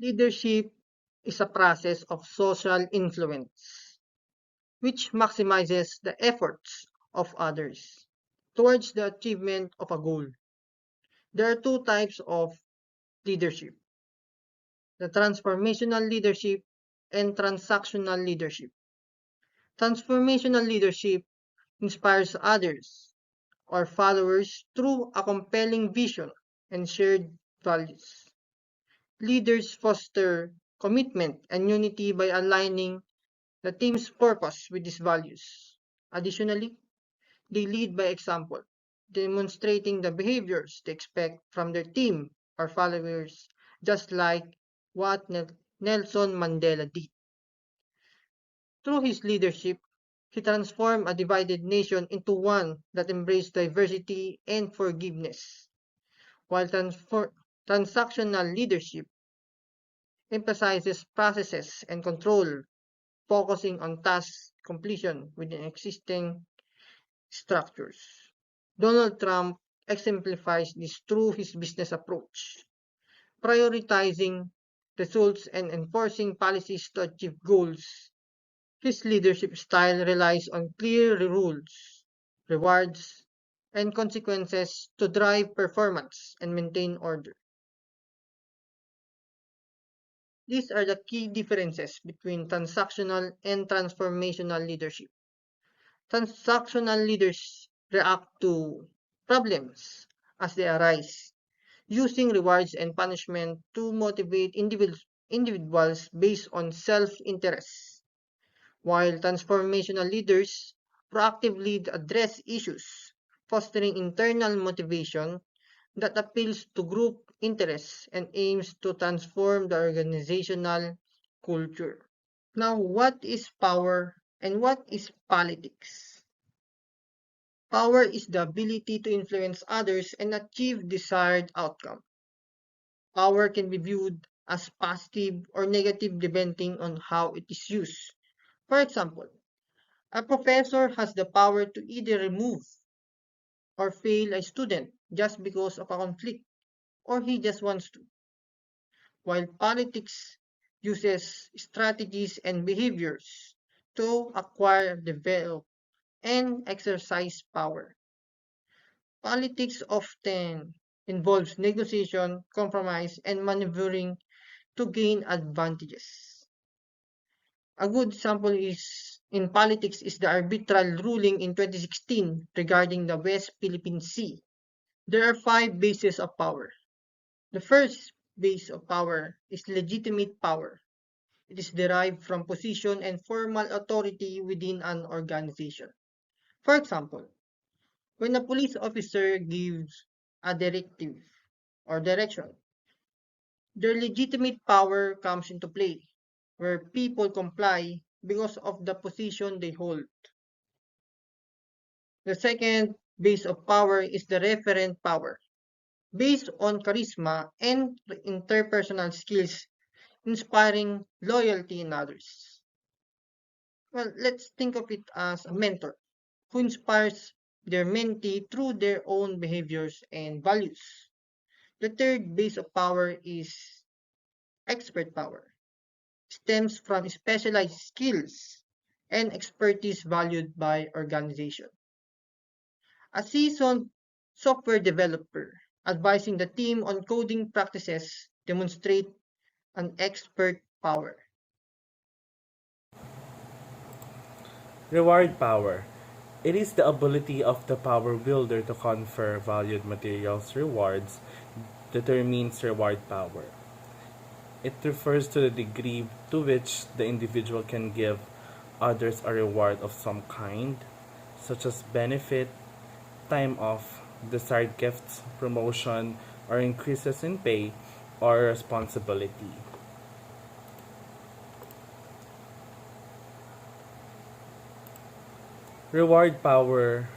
Leadership is a process of social influence which maximizes the efforts of others towards the achievement of a goal. There are two types of leadership: the transformational leadership and transactional leadership. Transformational leadership inspires others or followers through a compelling vision and shared values. Leaders foster commitment and unity by aligning the team's purpose with these values. Additionally, they lead by example, demonstrating the behaviors they expect from their team or followers, just like what Nelson Mandela did. Through his leadership, he transformed a divided nation into one that embraced diversity and forgiveness, while transactional leadership emphasizes processes and control, focusing on task completion within existing structures. Donald Trump exemplifies this through his business approach, prioritizing results and enforcing policies to achieve goals. His leadership style relies on clear rules, rewards, and consequences to drive performance and maintain order. These are the key differences between transactional and transformational leadership. Transactional leaders react to problems as they arise, using rewards and punishment to motivate individuals based on self-interest, while transformational leaders proactively address issues, fostering internal motivation that appeals to group interests and aims to transform the organizational culture. Now, what is power and what is politics? Power is the ability to influence others and achieve desired outcome. Power can be viewed as positive or negative depending on how it is used. For example, a professor has the power to either remove or fail a student just because of a conflict, or he just wants to, while politics uses strategies and behaviors to acquire, develop, and exercise power. Politics often involves negotiation, compromise, and maneuvering to gain advantages. A good example is in politics is the arbitral ruling in 2016 regarding the West Philippine Sea. There are five bases of power. The first base of power is legitimate power. It is derived from position and formal authority within an organization. For example, when a police officer gives a directive or direction, their legitimate power comes into play, where people comply because of the position they hold. The second base of power is the referent power, based on charisma and interpersonal skills, inspiring loyalty in others. Well, let's think of it as a mentor who inspires their mentee through their own behaviors and values. The third base of power is expert power, stems from specialized skills and expertise valued by organization. A seasoned software developer advising the team on coding practices demonstrate an expert power. Reward power. It is the ability of the power wielder to confer valued materials rewards determines reward power. It refers to the degree to which the individual can give others a reward of some kind, such as benefit, time off, desired gifts, promotion, or increases in pay or responsibility. Reward power,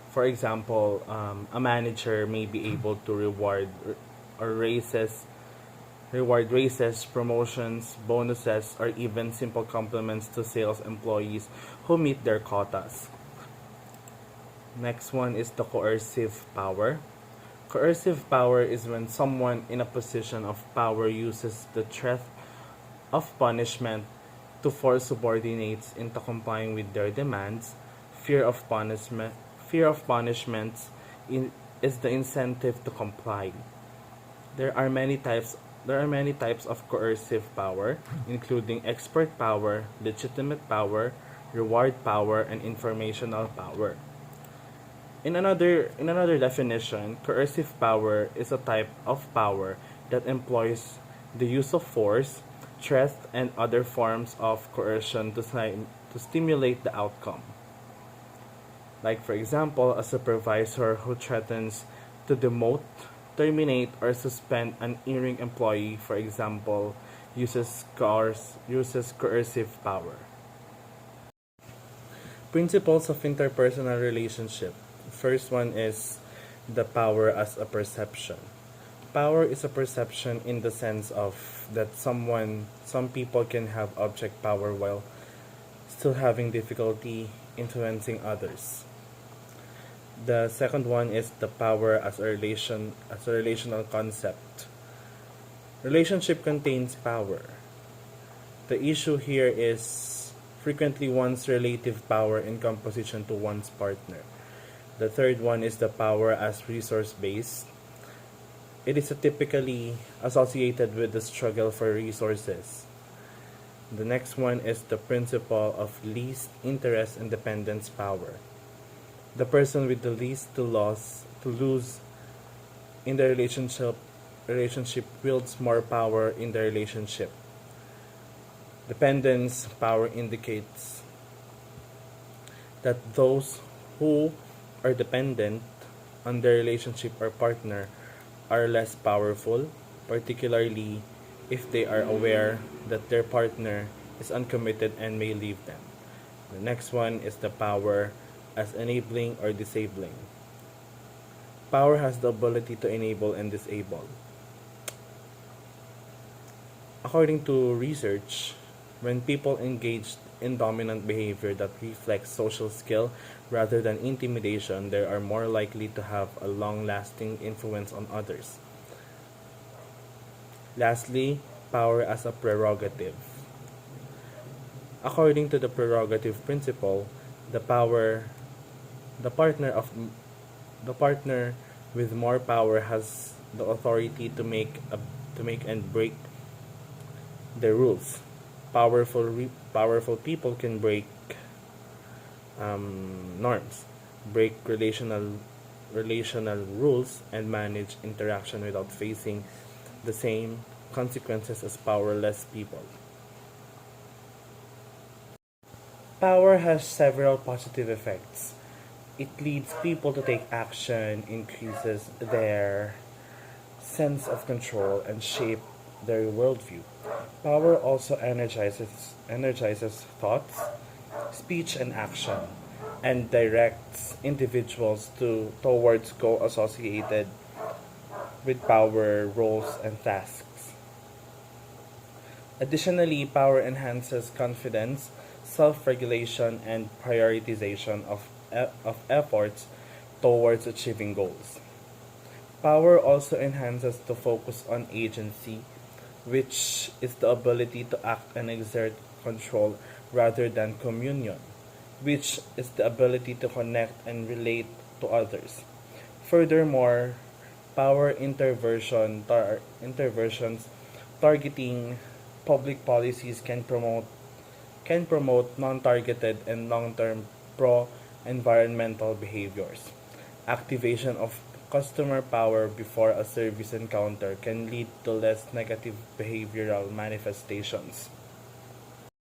for example, a manager may be able to or reward raises, promotions, bonuses, or even simple compliments to sales employees who meet their quotas. Next one is the coercive power. Coercive power is when someone in a position of power uses the threat of punishment to force subordinates into complying with their demands. Fear of punishment, fear of punishments is the incentive to comply. There are many types there are many types of coercive power, including expert power, legitimate power, reward power, and informational power. In another definition, coercive power is a type of power that employs the use of force, threat, and other forms of coercion to stimulate the outcome. Like, for example, a supervisor who threatens to demote, terminate, or suspend an erring employee, for example, uses coercive power. Principles of interpersonal relationship. First one is the power as a perception. Power is a perception in the sense of that some people can have object power while still having difficulty influencing others. The second one is the power as a relational concept. Relationship contains power. The issue here is frequently one's relative power in composition to one's partner. The third one is the power as resource based. It is typically associated with the struggle for resources. The next one is the principle of least interest and dependence power. The person with the least to lose in the relationship wields more power in the relationship. Dependence power indicates that those who are dependent on their relationship or partner are less powerful, particularly if they are aware that their partner is uncommitted and may leave them. The next one is the power as enabling or disabling. Power has the ability to enable and disable. According to research, when people engage in dominant behavior that reflects social skill rather than intimidation, they are more likely to have a long-lasting influence on others. Lastly, power as a prerogative. According to the prerogative principle, the power the partner of the partner with more power has the authority to make and break the rules. Powerful people can break norms, break relational rules, and manage interaction without facing the same consequences as powerless people. Power has several positive effects. It leads people to take action, increases their sense of control, and shape their worldview. Power also energizes thoughts, speech, and action, and directs individuals towards goals associated with power, roles, and tasks. Additionally, power enhances confidence, self-regulation, and prioritization of efforts towards achieving goals. Power also enhances the focus on agency, which is the ability to act and exert control rather than communion, which is the ability to connect and relate to others. Furthermore, power interversions targeting public policies can promote non-targeted and long-term pro-environmental behaviors. Activation of customer power before a service encounter can lead to less negative behavioral manifestations.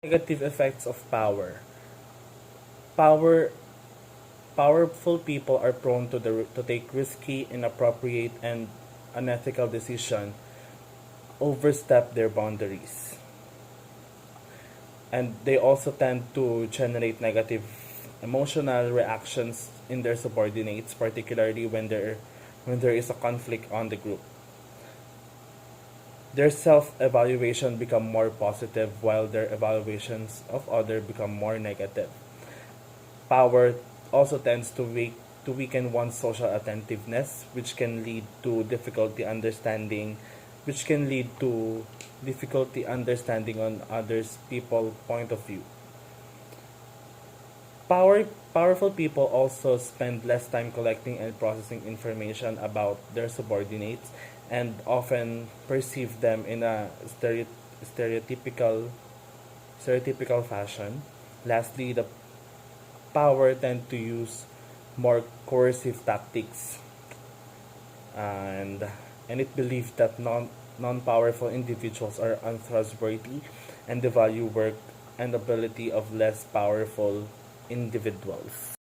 Negative effects of power. Power Powerful people are prone to take risky, inappropriate, and unethical decisions, overstep their boundaries, and they also tend to generate negative emotional reactions in their subordinates, particularly when there is a conflict on the group. Their self-evaluation become more positive while their evaluations of others become more negative. Power also tends to to weaken one's social attentiveness, which can lead to difficulty understanding on others people point of view. Powerful people also spend less time collecting and processing information about their subordinates and often perceive them in a stereotypical stereotypical fashion. Lastly, the power tend to use more coercive tactics, and it believed that non-powerful individuals are untrustworthy and the value work and ability of less powerful individuals.